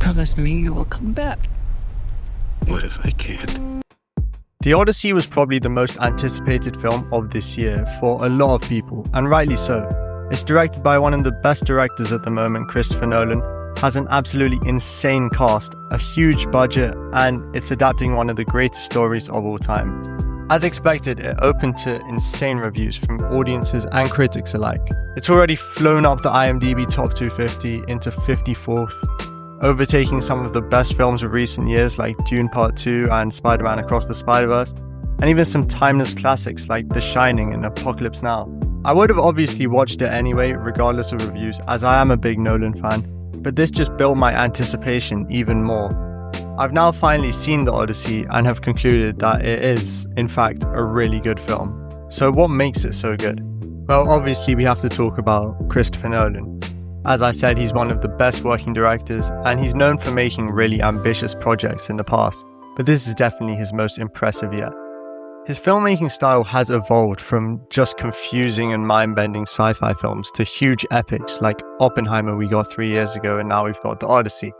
promise me you will come back. What if I can't? The Odyssey was probably the most anticipated film of this year for a lot of people, and rightly so. It's directed by one of the best directors at the moment, Christopher Nolan, has an absolutely insane cast, a huge budget, and it's adapting one of the greatest stories of all time. As expected, it opened to insane reviews from audiences and critics alike. It's already flown up the IMDb top 250 into 54th, overtaking some of the best films of recent years like Dune Part 2 and Spider-Man Across the Spider-Verse, and even some timeless classics like The Shining and Apocalypse Now. I would have obviously watched it anyway, regardless of reviews, as I am a big Nolan fan, but this just built my anticipation even more. I've now finally seen The Odyssey and have concluded that it is, in fact, a really good film. So what makes it so good? Well, obviously we have to talk about Christopher Nolan. As I said, he's one of the best working directors, and he's known for making really ambitious projects in the past, but this is definitely his most impressive yet. His filmmaking style has evolved from just confusing and mind-bending sci-fi films to huge epics like Oppenheimer we got 3 years ago, and now we've got The Odyssey.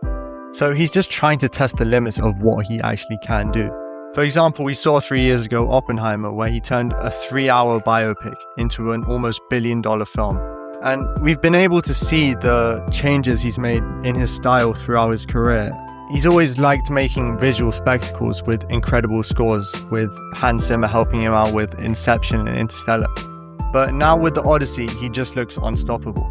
So he's just trying to test the limits of what he actually can do. For example, we saw 3 years ago Oppenheimer, where he turned a 3-hour biopic into an almost billion-dollar film. And we've been able to see the changes he's made in his style throughout his career. He's always liked making visual spectacles with incredible scores, with Hans Zimmer helping him out with Inception and Interstellar. But now with The Odyssey, he just looks unstoppable.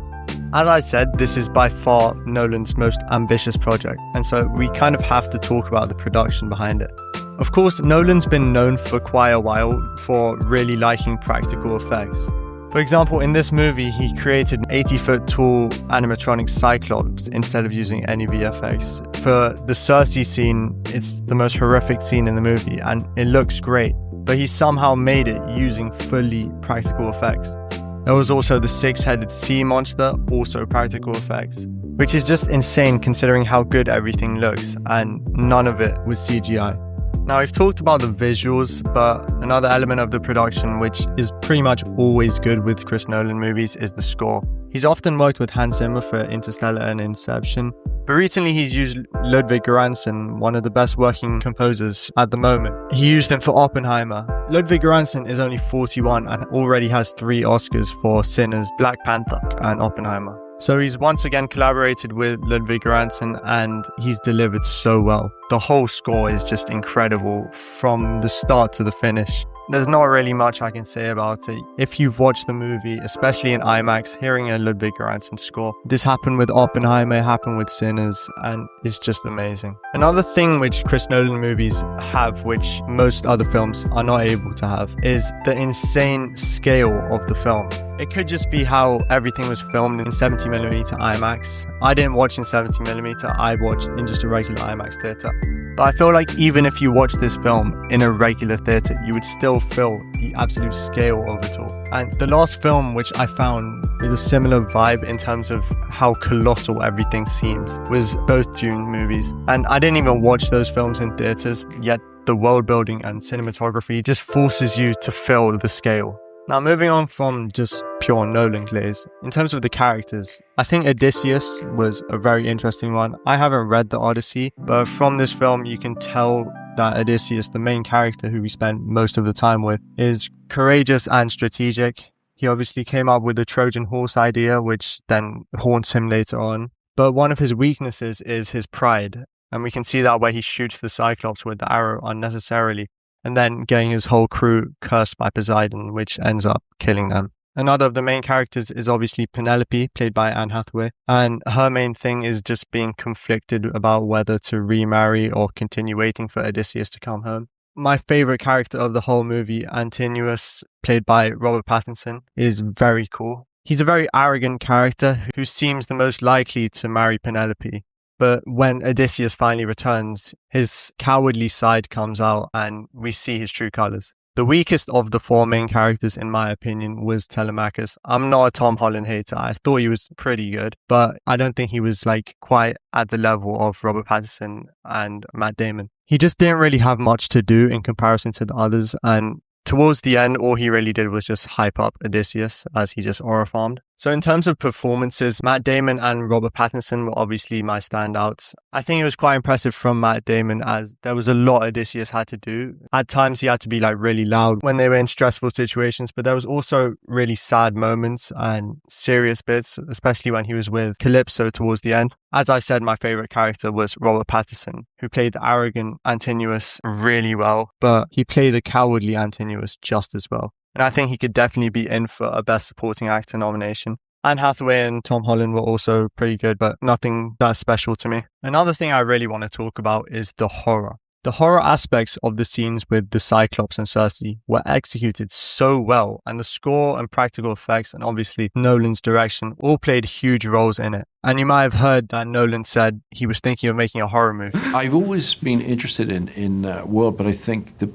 As I said, this is by far Nolan's most ambitious project, and so we kind of have to talk about the production behind it. Of course, Nolan's been known for quite a while for really liking practical effects. For example, in this movie, he created an 80-foot tall animatronic Cyclops instead of using any VFX. For the Cersei scene, it's the most horrific scene in the movie, and it looks great, but he somehow made it using fully practical effects. There was also the 6-headed sea monster, also practical effects, which is just insane considering how good everything looks, and none of it was CGI. Now, we've talked about the visuals, but another element of the production, which is pretty much always good with Chris Nolan movies, is the score. He's often worked with Hans Zimmer for Interstellar and Inception, but recently he's used Ludwig Göransson, one of the best working composers at the moment. He used him for Oppenheimer. Ludwig Göransson is only 41 and already has 3 Oscars for Sinners, Black Panther, and Oppenheimer. So he's once again collaborated with Ludwig Göransson, and he's delivered so well. The whole score is just incredible from the start to the finish. There's not really much I can say about it. If you've watched the movie, especially in IMAX, hearing a Ludwig Göransson score, this happened with Oppenheimer, happened with Sinners, and it's just amazing. Another thing which Chris Nolan movies have, which most other films are not able to have, is the insane scale of the film. It could just be how everything was filmed in 70mm IMAX. I didn't watch in 70mm, I watched in just a regular IMAX theatre. But I feel like even if you watch this film in a regular theatre, you would still feel the absolute scale of it all. And the last film which I found with a similar vibe in terms of how colossal everything seems was both Dune movies. And I didn't even watch those films in theatres, yet the world building and cinematography just forces you to feel the scale. Now, moving on from just pure Nolan glaze, in terms of the characters, I think Odysseus was a very interesting one. I haven't read The Odyssey, but from this film you can tell that Odysseus, the main character who we spend most of the time with, is courageous and strategic. He obviously came up with the Trojan horse idea, which then haunts him later on. But one of his weaknesses is his pride, and we can see that where he shoots the Cyclops with the arrow unnecessarily, and then getting his whole crew cursed by Poseidon, which ends up killing them. Another of the main characters is obviously Penelope, played by Anne Hathaway, and her main thing is just being conflicted about whether to remarry or continue waiting for Odysseus to come home. My favourite character of the whole movie, Antinous, played by Robert Pattinson, is very cool. He's a very arrogant character who seems the most likely to marry Penelope. But when Odysseus finally returns, his cowardly side comes out and we see his true colours. The weakest of the 4 main characters, in my opinion, was Telemachus. I'm not a Tom Holland hater. I thought he was pretty good, but I don't think he was quite at the level of Robert Pattinson and Matt Damon. He just didn't really have much to do in comparison to the others, and towards the end, all he really did was just hype up Odysseus as he just aura farmed. So in terms of performances, Matt Damon and Robert Pattinson were obviously my standouts. I think it was quite impressive from Matt Damon as there was a lot Odysseus had to do. At times he had to be like really loud when they were in stressful situations, but there was also really sad moments and serious bits, especially when he was with Calypso towards the end. As I said, my favorite character was Robert Pattinson, who played the arrogant Antinous really well, but he played the cowardly Antinous just as well. And I think he could definitely be in for a Best Supporting Actor nomination. Anne Hathaway and Tom Holland were also pretty good, but nothing that special to me. Another thing I really want to talk about is the horror. The horror aspects of the scenes with the Cyclops and Cersei were executed so well, and the score and practical effects and obviously Nolan's direction all played huge roles in it. And you might have heard that Nolan said he was thinking of making a horror movie. I've always been interested in that world, but I think the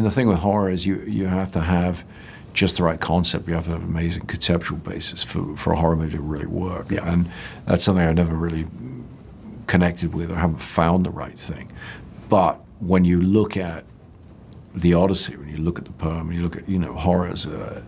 thing with horror is you have to have just the right concept. You have to have an amazing conceptual basis for a horror movie to really work. Yeah. And that's something I never really connected with or haven't found the right thing. But when you look at the Odyssey, when you look at the poem, when you look at, horror as a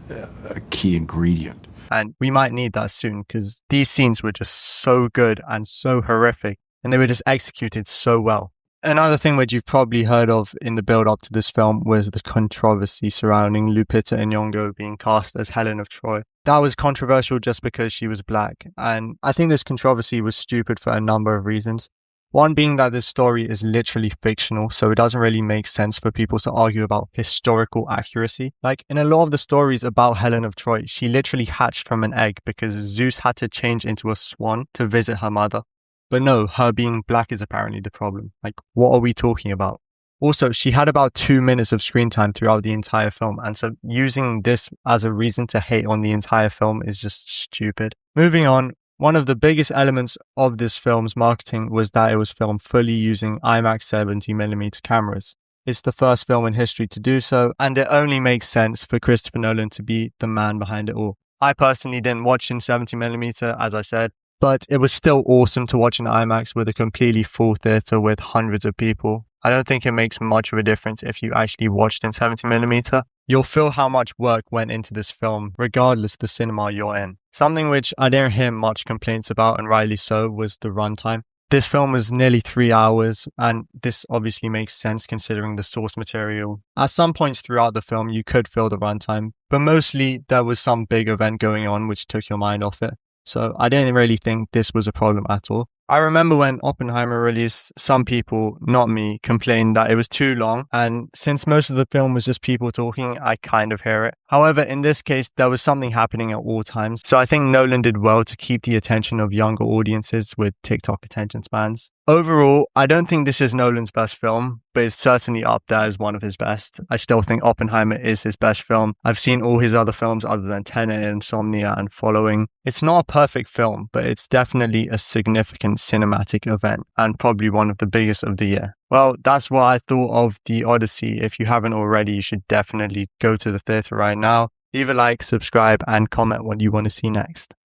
key ingredient. And we might need that soon because these scenes were just so good and so horrific, and they were just executed so well. Another thing which you've probably heard of in the build-up to this film was the controversy surrounding Lupita Nyong'o being cast as Helen of Troy. That was controversial just because she was black, and I think this controversy was stupid for a number of reasons. One being that this story is literally fictional, so it doesn't really make sense for people to argue about historical accuracy. Like, in a lot of the stories about Helen of Troy, she literally hatched from an egg because Zeus had to change into a swan to visit her mother. But no, her being black is apparently the problem. Like, what are we talking about? Also, she had about 2 minutes of screen time throughout the entire film, and so using this as a reason to hate on the entire film is just stupid. Moving on, one of the biggest elements of this film's marketing was that it was filmed fully using IMAX 70mm cameras. It's the first film in history to do so, and it only makes sense for Christopher Nolan to be the man behind it all. I personally didn't watch in 70mm, as I said, but it was still awesome to watch in IMAX with a completely full theatre with hundreds of people. I don't think it makes much of a difference if you actually watched in 70mm. You'll feel how much work went into this film, regardless of the cinema you're in. Something which I didn't hear much complaints about, and rightly so, was the runtime. This film was nearly 3 hours, and this obviously makes sense considering the source material. At some points throughout the film, you could feel the runtime, but mostly there was some big event going on which took your mind off it. So I didn't really think this was a problem at all. I remember when Oppenheimer released, some people, not me, complained that it was too long, and since most of the film was just people talking, I kind of hear it. However, in this case, there was something happening at all times, so I think Nolan did well to keep the attention of younger audiences with TikTok attention spans. Overall, I don't think this is Nolan's best film, but it's certainly up there as one of his best. I still think Oppenheimer is his best film. I've seen all his other films other than Tenet, Insomnia, and Following. It's not a perfect film, but it's definitely a significant cinematic event and probably one of the biggest of the year. Well, that's what I thought of the Odyssey. If you haven't already, you should definitely go to the theatre right now. Leave a like, subscribe, and comment what you want to see next.